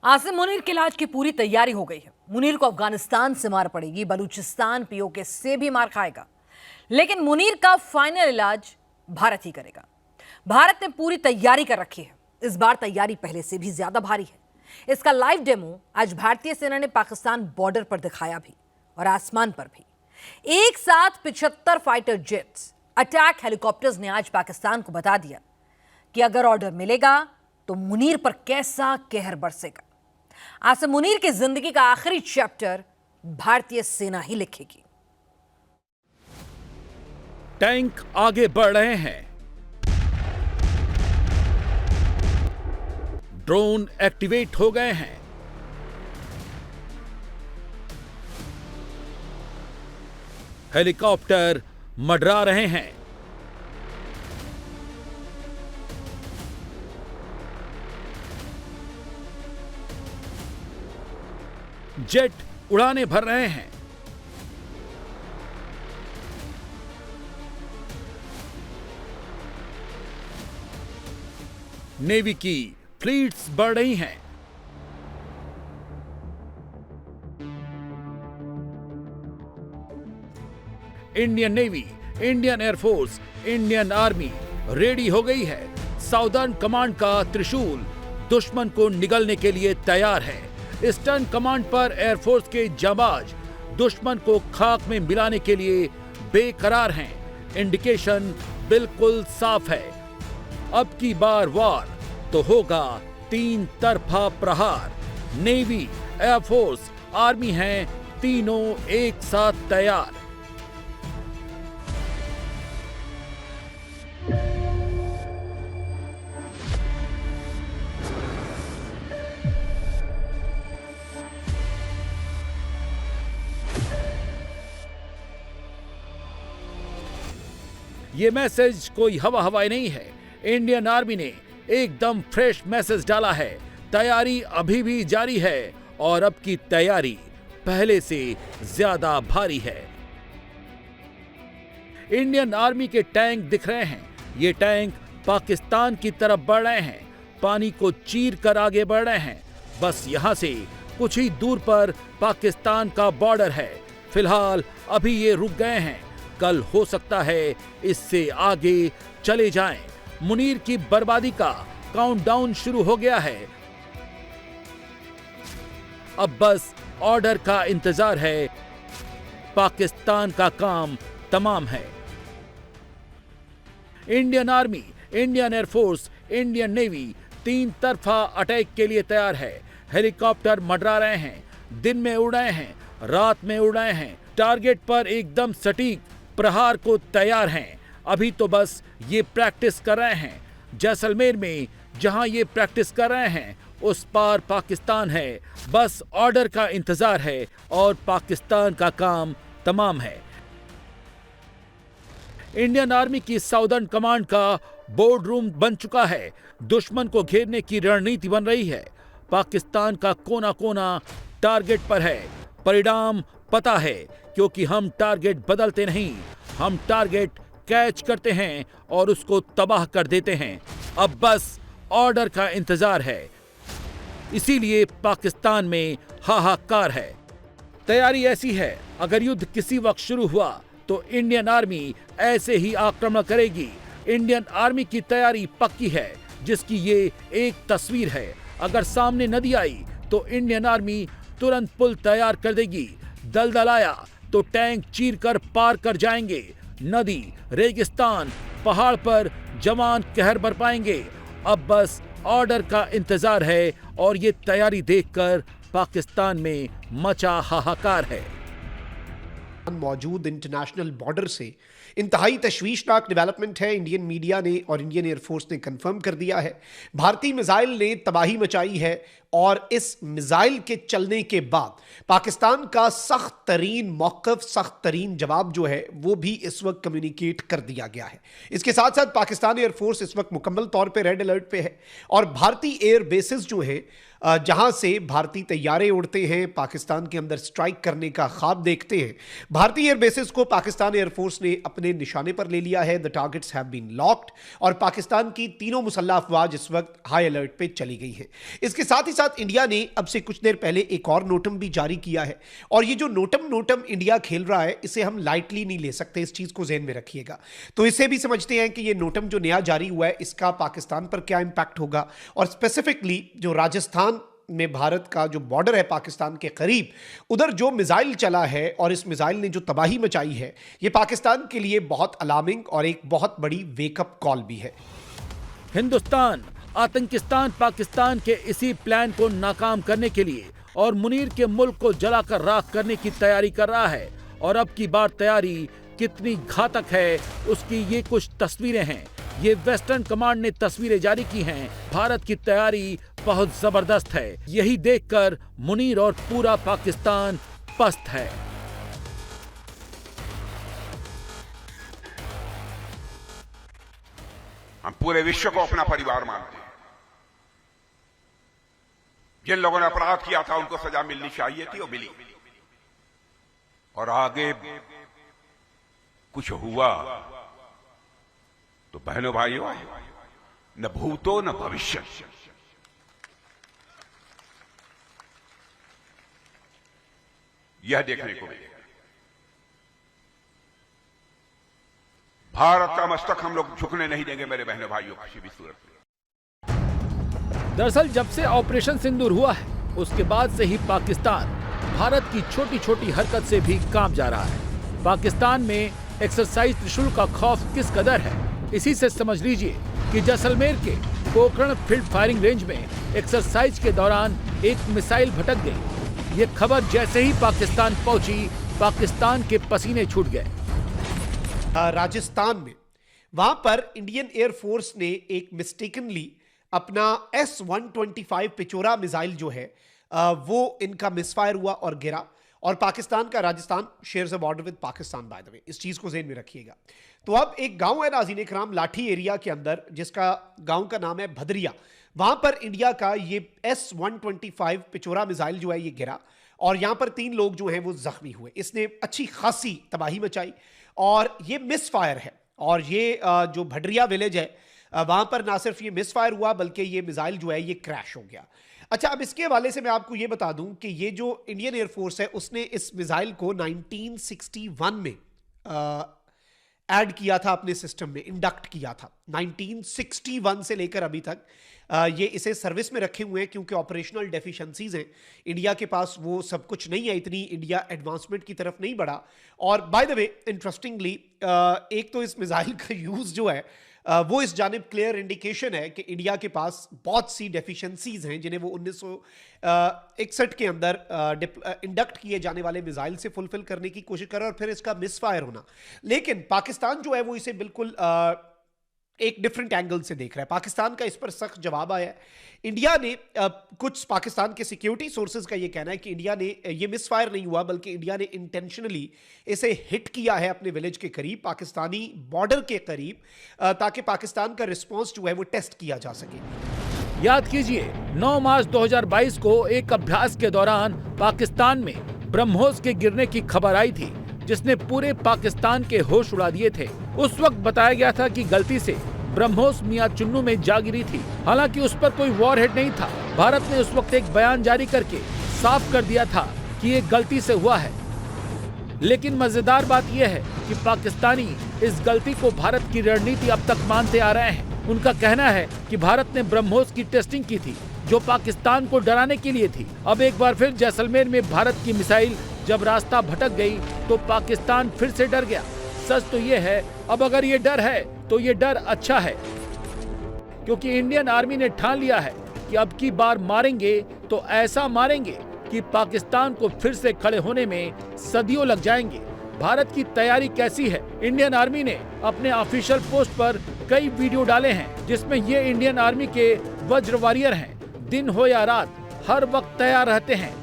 आसिम मुनीर के इलाज की पूरी तैयारी हो गई है। मुनीर को अफगानिस्तान से मार पड़ेगी, बलूचिस्तान पीओके से भी मार खाएगा, लेकिन मुनीर का फाइनल इलाज भारत ही करेगा। भारत ने पूरी तैयारी कर रखी है। इस बार तैयारी पहले से भी ज्यादा भारी है। इसका लाइव डेमो आज भारतीय सेना ने पाकिस्तान बॉर्डर पर दिखाया भी और आसमान पर भी। एक साथ 75 फाइटर जेट्स, अटैक हेलीकॉप्टर्स ने आज पाकिस्तान को बता दिया कि अगर ऑर्डर मिलेगा तो मुनीर पर कैसा कहर बरसेगा। आसिम मुनीर की जिंदगी का आखिरी चैप्टर भारतीय सेना ही लिखेगी। टैंक आगे बढ़ रहे हैं, ड्रोन एक्टिवेट हो गए हैं, हेलीकॉप्टर मंडरा रहे हैं, जेट उड़ाने भर रहे हैं। नेवी की फ्लीट्स बढ़ रही हैं। Indian navy, Indian air force, Indian army ready हो गई है। साउदर्न कमांड का त्रिशूल दुश्मन को निगलने के लिए तैयार है। ईस्टर्न कमांड पर एयरफोर्स के जाबाज दुश्मन को खाक में मिलाने के लिए बेकरार हैं। इंडिकेशन बिल्कुल साफ है, अब की बार वार तो होगा 3 तरफा प्रहार। नेवी, एयरफोर्स, आर्मी हैं तीनों एक साथ तैयार। ये मैसेज कोई हवाई नहीं है। इंडियन आर्मी ने एकदम फ्रेश मैसेज डाला है। तैयारी अभी भी जारी है और अब की तैयारी पहले से ज्यादा भारी है। इंडियन आर्मी के टैंक दिख रहे हैं। ये टैंक पाकिस्तान की तरफ बढ़ रहे हैं, पानी को चीर कर आगे बढ़ रहे हैं। बस यहां से कुछ ही दूर पर पाकिस्तान का बॉर्डर है। फिलहाल अभी ये रुक गए हैं, कल हो सकता है इससे आगे चले जाएं। मुनीर की बर्बादी का काउंटडाउन शुरू हो गया है। अब बस ऑर्डर का इंतजार है। पाकिस्तान का काम तमाम है। Indian army, Indian air force, Indian navy 3 तरफा अटैक के लिए तैयार है। हेलीकॉप्टर मंडरा रहे हैं, दिन में उड़ रहे हैं, रात में उड़ रहे हैं। टारगेट पर एकदम सटीक प्रहार को तैयार हैं। अभी तो बस ये प्रैक्टिस कर रहे हैं। जैसलमेर में जहां ये प्रैक्टिस कर रहे हैं उस पार पाकिस्तान है। बस ऑर्डर का इंतजार है और पाकिस्तान का काम तमाम है। इंडियन आर्मी की साउदर्न कमांड का बोर्ड रूम बन चुका है। दुश्मन को घेरने की रणनीति बन रही है। पाकिस्तान का कोना कोना टारगेट पर है। परिणाम पता है, क्योंकि हम टारगेट बदलते नहीं, हम टारगेट कैच करते हैं और उसको तबाह कर देते हैं। अब बस ऑर्डर का इंतजार है। इसीलिए पाकिस्तान में हाहाकार है। तैयारी ऐसी है, अगर युद्ध किसी वक्त शुरू हुआ तो इंडियन आर्मी ऐसे ही आक्रमण करेगी। इंडियन आर्मी की तैयारी पक्की है, जिसकी ये एक तस्वीर है। अगर सामने नदी आई तो इंडियन आर्मी तुरंत पुल तैयार कर देगी। दलदल आया तो टैंक चीर कर पार कर जाएंगे। नदी, रेगिस्तान, पहाड़ पर जवान कहर बरपाएंगे। अब बस ऑर्डर का इंतजार है और ये तैयारी देखकर पाकिस्तान में मचा हाहाकार है। मौजूद इंटरनेशनल बॉर्डर से इंतहाई तशवीशनाक डेवलपमेंट है। इंडियन मीडिया ने और इंडियन एयरफोर्स ने कंफर्म कर दिया है, भारतीय मिसाइल ने तबाही मचाई है और इस मिसाइल के चलने के बाद पाकिस्तान का सख्त तरीन मौक़िफ़, सख्त तरीन जवाब जो है वो भी इस वक्त कम्युनिकेट कर दिया गया है। इसके साथ साथ पाकिस्तान एयरफोर्स इस वक्त मुकम्मल तौर पे रेड अलर्ट पे है और भारतीय एयर बेसिस जो है जहां से भारतीय तैयारे उड़ते हैं, पाकिस्तान के अंदर स्ट्राइक करने का ख्वाब देखते हैं। भारतीय एयर बेसिस को पाकिस्तान एयरफोर्स ने अपने निशाने पर ले लिया है। The targets have been locked और पाकिस्तान की तीनों मुसल्लह अफवाज इस वक्त हाई अलर्ट पे चली गई हैं। इसके साथ ही साथ इंडिया ने अब से कुछ देर पहले एक और नोटम भी जारी किया है और ये जो नोटम इंडिया खेल रहा है इसे हम लाइटली नहीं ले सकते, इस चीज को ज़हन में रखिएगा। तो इसे भी समझते हैं कि ये नोटम जो नया जारी हुआ है इसका पाकिस्तान पर क्या इंपैक्ट होगा और स्पेसिफिकली जो राजस्थान में भारत का जो बॉर्डर है पाकिस्तान के करीब, उधर जो मिसाइल चला है और इस मिसाइल ने जो तबाही मचाई है, ये पाकिस्तान के लिए बहुत अलार्मिंग और एक बहुत बड़ी वेकअप कॉल भी है। हिंदुस्तान आतंकिस्तान पाकिस्तान के इसी प्लान को नाकाम करने के लिए और मुनीर के मुल्क को जलाकर राख करने की तैयारी कर रहा है। और अब की बार तैयारी कितनी घातक है उसकी ये कुछ तस्वीरें हैं। ये वेस्टर्न कमांड ने तस्वीरें जारी की हैं। भारत की तैयारी बहुत जबरदस्त है। यही देखकर मुनीर और पूरा पाकिस्तान पस्त है। हम पूरे विश्व को अपना परिवार मानते हैं। जिन लोगों ने अपराध किया था उनको सजा मिलनी चाहिए थी और मिली। और आगे कुछ हुआ तो बहनों भाइयों, न भूतो न भविष्य। यह देखने को मिलेगा। भारत का मस्तक हम लोग झुकने नहीं देंगे मेरे बहनों भाइयों, किसी भी सूरत में। दरअसल जब से ऑपरेशन सिंदूर हुआ है उसके बाद से ही पाकिस्तान भारत की छोटी छोटी हरकत से भी कांप जा रहा है। पाकिस्तान में एक्सरसाइज त्रिशूल का खौफ किस कदर है, इसी से समझ लीजिए कि जैसलमेर के पोखरण फील्ड फायरिंग रेंज में एक्सरसाइज के दौरान एक मिसाइल भटक गई। ये खबर जैसे ही पाकिस्तान पहुंची, पाकिस्तान के पसीने छूट गए। राजस्थान में वहां पर इंडियन एयरफोर्स ने एक मिस्टेकनली अपना S-125 पिचोरा मिसाइल जो है वो इनका मिसफायर हुआ और गिरा। और पाकिस्तान का Rajasthan shares a border with Pakistan, by the way, इस चीज को ज़हन में रखिएगा। तो अब एक गांव है नाज़रीन इकराम, लाठी एरिया के अंदर, जिसका गांव का नाम है भदरिया। वहां पर इंडिया का ये S-125 पिचोरा मिसाइल जो है ये गिरा और यहां पर 3 लोग जो हैं वो जख्मी हुए। इसने अच्छी खासी तबाही मचाई और ये मिस फायर है। और ये जो भडरिया विलेज है वहां पर ना सिर्फ ये मिस फायर हुआ बल्कि ये मिसाइल जो है ये क्रैश हो गया। अच्छा, अब इसके हवाले से मैं आपको ये बता दूं कि ये जो इंडियन एयरफोर्स है उसने इस मिसाइल को 1961 में ऐड किया था, अपने सिस्टम में इंडक्ट किया था। 1961 से लेकर अभी तक ये इसे सर्विस में रखे हुए हैं क्योंकि ऑपरेशनल डेफिशिएंसीज हैं। इंडिया के पास वो सब कुछ नहीं है, इतनी इंडिया एडवांसमेंट की तरफ नहीं बढ़ा। और बाय द वे इंटरेस्टिंगली एक तो इस मिसाइल का यूज़ जो है वो इस जानिब क्लियर इंडिकेशन है कि इंडिया के पास बहुत सी डेफिशिएंसीज हैं जिन्हें वो 1961 के अंदर इंडक्ट किए जाने वाले मिसाइल से फुलफिल करने की कोशिश कर रहा है और फिर इसका मिसफायर होना। लेकिन पाकिस्तान जो है वो इसे बिल्कुल एक डिफरेंट एंगल से देख रहा है। पाकिस्तान का इस पर सख्त जवाब आया है। इंडिया ने कुछ पाकिस्तान के सिक्योरिटी सोर्सेज का ये कहना है कि इंडिया ने ये मिसफायर नहीं हुआ बल्कि इंडिया ने इंटेंशनली इसे हिट किया है अपने विलेज के करीब, पाकिस्तानी बॉर्डर के करीब, ताकि पाकिस्तान का रिस्पॉन्स जो है वो टेस्ट किया जा सके। याद कीजिए 9 मार्च 2022 को एक अभ्यास के दौरान पाकिस्तान में ब्रह्मोस के गिरने की खबर आई थी जिसने पूरे पाकिस्तान के होश उड़ा दिए थे। उस वक्त बताया गया था कि गलती से ब्रह्मोस मियां चुन्नू में जा गिरी थी। हालांकि उस पर कोई वॉरहेड नहीं था। भारत ने उस वक्त एक बयान जारी करके साफ कर दिया था कि ये गलती से हुआ है। लेकिन मजेदार बात यह है कि पाकिस्तानी इस गलती को भारत की रणनीति अब तक मानते आ रहे हैं। उनका कहना है कि भारत ने ब्रह्मोस की टेस्टिंग की थी जो पाकिस्तान को डराने के लिए थी। अब एक बार फिर जैसलमेर में भारत की मिसाइल जब रास्ता भटक गई तो पाकिस्तान फिर से डर गया। सच तो ये है, अब अगर ये डर है तो ये डर अच्छा है, क्योंकि इंडियन आर्मी ने ठान लिया है कि अब की बार मारेंगे तो ऐसा मारेंगे कि पाकिस्तान को फिर से खड़े होने में सदियों लग जाएंगे। भारत की तैयारी कैसी है? इंडियन आर्मी ने अपने ऑफिशियल पोस्ट पर कई वीडियो डाले हैं जिसमें ये इंडियन आर्मी के वज्र वॉरियर हैं। दिन हो या रात हर वक्त तैयार रहते हैं।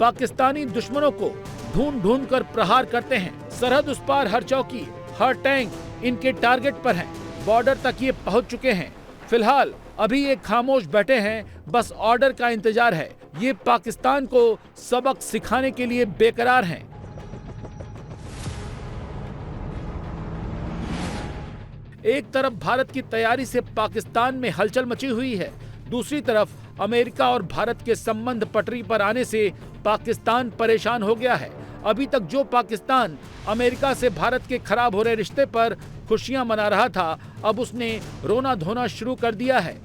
पाकिस्तानी दुश्मनों को ढूंढ ढूंढ कर प्रहार करते हैं। सरहद उस पार हर चौकी, हर टैंक इनके टारगेट पर है। बॉर्डर तक ये पहुंच चुके हैं। फिलहाल अभी ये खामोश बैठे हैं, बस ऑर्डर का इंतजार है। ये पाकिस्तान को सबक सिखाने के लिए बेकरार हैं। एक तरफ भारत की तैयारी से पाकिस्तान में हलचल मची हुई है, दूसरी तरफ अमेरिका और भारत के संबंध पटरी पर आने से पाकिस्तान परेशान हो गया है। अभी तक जो पाकिस्तान अमेरिका से भारत के खराब हो रहे रिश्ते पर खुशियां मना रहा था, अब उसने रोना धोना शुरू कर दिया है।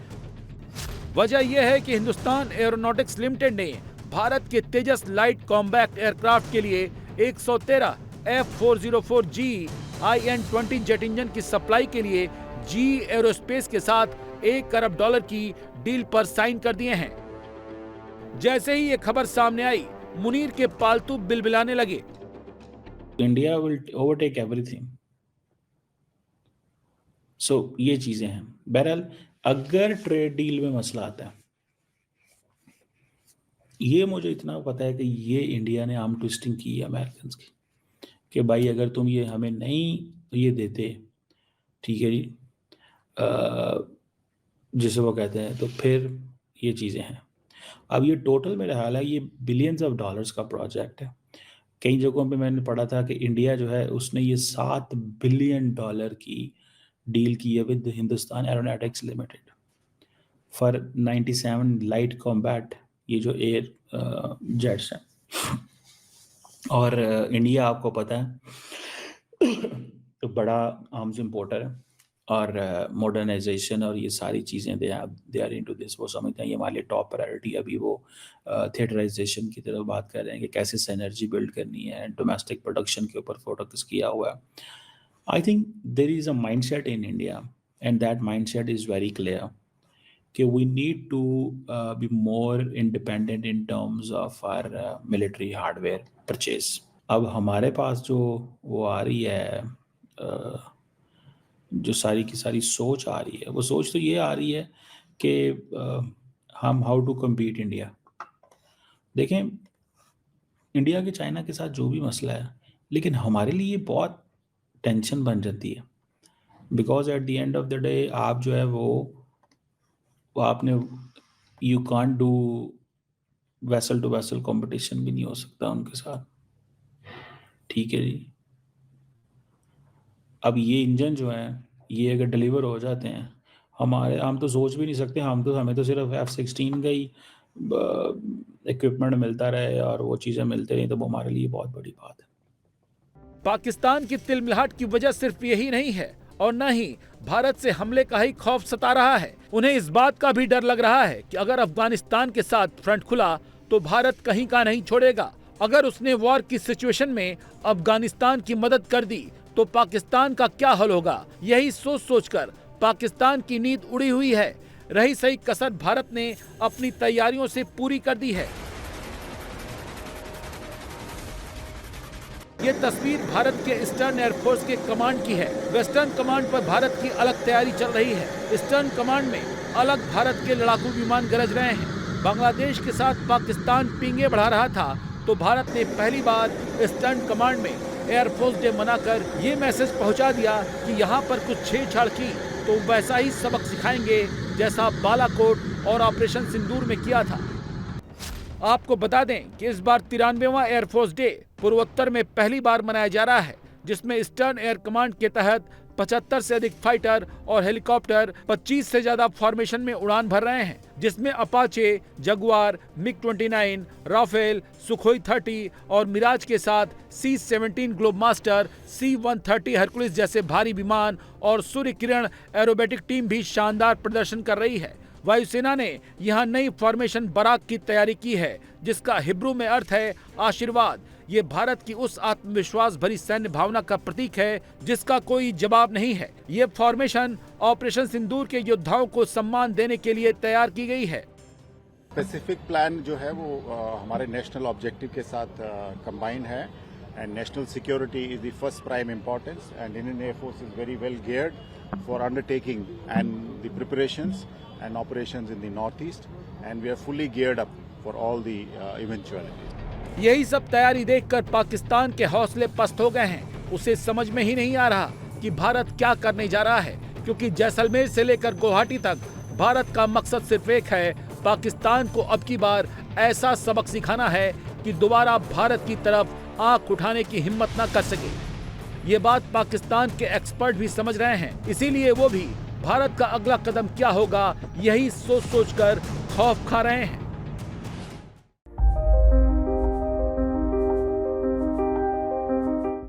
वजह यह है कि हिंदुस्तान एरोनॉटिक्स लिमिटेड ने भारत के तेजस लाइट कॉम्बैट एयरक्राफ्ट के लिए 113 F404G IN-20 जेट इंजन की सप्लाई के लिए GE एरोस्पेस के साथ $1 अरब की डील पर साइन कर दिए हैं। जैसे ही ये खबर सामने आई, मुनीर के पालतू बिलबिलाने लगे। India will overtake everything. So ये चीजें हैं। बहरहाल अगर ट्रेड डील में मसला आता है, ये मुझे इतना पता है कि ये इंडिया ने आर्म ट्विस्टिंग की है अमेरिकन की, कि भाई अगर तुम ये हमें नहीं ये देते, ठीक है जी, जिसे वो कहते हैं, तो फिर ये चीज़ें हैं। अब ये टोटल मेरा हाल है, ये बिलियंस ऑफ डॉलर्स का प्रोजेक्ट है। कई जगहों पे मैंने पढ़ा था कि इंडिया जो है उसने ये $7 बिलियन की डील की है with Hindustan aeronautics limited for 97 light combat, ये जो एयर जेट्स हैं। और इंडिया आपको पता है तो बड़ा आर्म्स इंपोर्टर है, और मॉडर्नाइजेशन और ये सारी चीज़ें दे आर इनटू दिस। वो समझते हैं ये हमारे लिए टॉप प्रायोरिटी। अभी वो थिएटराइजेशन की तरफ बात कर रहे हैं कि कैसे सिनर्जी बिल्ड करनी है, डोमेस्टिक प्रोडक्शन के ऊपर फोकस किया हुआ है। I think there is a mindset in India and that mindset is very clear कि we need to be more independent in terms of our military hardware purchase. अब हमारे पास जो वो आ रही है, जो सारी की सारी सोच आ रही है, वो सोच तो ये आ रही है कि हम हाउ टू कम्पीट इंडिया। देखें, इंडिया के चाइना के साथ जो भी मसला है, लेकिन हमारे लिए बहुत टेंशन बन जाती है, because at the end of the day आप जो है वो आपने you can't do vessel to vessel competition भी नहीं हो सकता उनके साथ, ठीक है जी। अब ये इंजन जो है, ये अगर डिलीवर हो जाते हैं, हम तो सोच भी नहीं सकते, हमें तो सिर्फ F-16 का ही इक्विपमेंट मिलता रहे और वो चीज़ें मिलते रही, तो वो हमारे लिए बहुत बड़ी बात है। पाकिस्तान की तिलमिलाहट की वजह सिर्फ यही नहीं है, और न ही भारत से हमले का ही खौफ सता रहा है। उन्हें इस बात का भी डर लग रहा है कि अगर अफगानिस्तान के साथ फ्रंट खुला तो भारत कहीं का नहीं छोड़ेगा। अगर उसने वॉर की सिचुएशन में अफगानिस्तान की मदद कर दी तो पाकिस्तान का क्या हल होगा, यही सोच सोचकर पाकिस्तान की नींद उड़ी हुई है। रही सही कसर भारत ने अपनी तैयारियों से पूरी कर दी है। ये तस्वीर भारत के ईस्टर्न एयरफोर्स के कमांड की है। वेस्टर्न कमांड पर भारत की अलग तैयारी चल रही है। ईस्टर्न कमांड में अलग भारत के लड़ाकू विमान गरज रहे हैं। बांग्लादेश के साथ पाकिस्तान पींगे बढ़ा रहा था तो भारत ने पहली बार ईस्टर्न कमांड में एयरफोर्स डे मनाकर ये मैसेज पहुंचा दिया कि यहाँ पर कुछ छेड़छाड़ की तो वैसा ही सबक सिखाएंगे जैसा बालाकोट और ऑपरेशन सिंदूर में किया था। आपको बता दें कि इस बार 93वां एयरफोर्स डे पूर्वोत्तर में पहली बार मनाया जा रहा है, जिसमें ईस्टर्न एयर कमांड के तहत 75 से अधिक फाइटर और हेलीकॉप्टर 25 से ज्यादा फॉर्मेशन में उड़ान भर रहे हैं, जिसमें अपाचे, जगुआर, मिग-29, राफेल, सुखोई 30 और मिराज के साथ C-17 ग्लोबमास्टर, C-130 हरकुलिस जैसे भारी विमान और सूर्य किरण एरोबेटिक टीम भी शानदार प्रदर्शन कर रही है। वायुसेना ने यहाँ नई फॉर्मेशन बराक की तैयारी की है, जिसका हिब्रू में अर्थ है आशीर्वाद। ये भारत की उस आत्मविश्वास भरी सैन्य भावना का प्रतीक है जिसका कोई जवाब नहीं है। ये फॉर्मेशन ऑपरेशन सिंदूर के योद्धाओं को सम्मान देने के लिए तैयार की गई है। स्पेसिफिक प्लान जो है वो हमारे नेशनल ऑब्जेक्टिव के साथ कंबाइन है, and national security is the first prime importance, and Indian air force is very well geared for undertaking and the preparations and operations in the northeast, and we are fully geared up for all the eventualities. यही सब तैयारी देखकर पाकिस्तान के हौसले पस्त हो गए हैं। उसे समझ में ही नहीं आ रहा कि भारत क्या करने जा रहा है, क्योंकि जैसलमेर से लेकर गुवाहाटी तक भारत का मकसद सिर्फ एक है, पाकिस्तान को अब की बार ऐसा सबक सिखाना है कि दोबारा भारत की तरफ आंख उठाने की हिम्मत न कर सके। ये बात पाकिस्तान के एक्सपर्ट भी समझ रहे हैं, इसीलिए वो भी भारत का अगला कदम क्या होगा यही सोच सोच कर खौफ खा रहे हैं।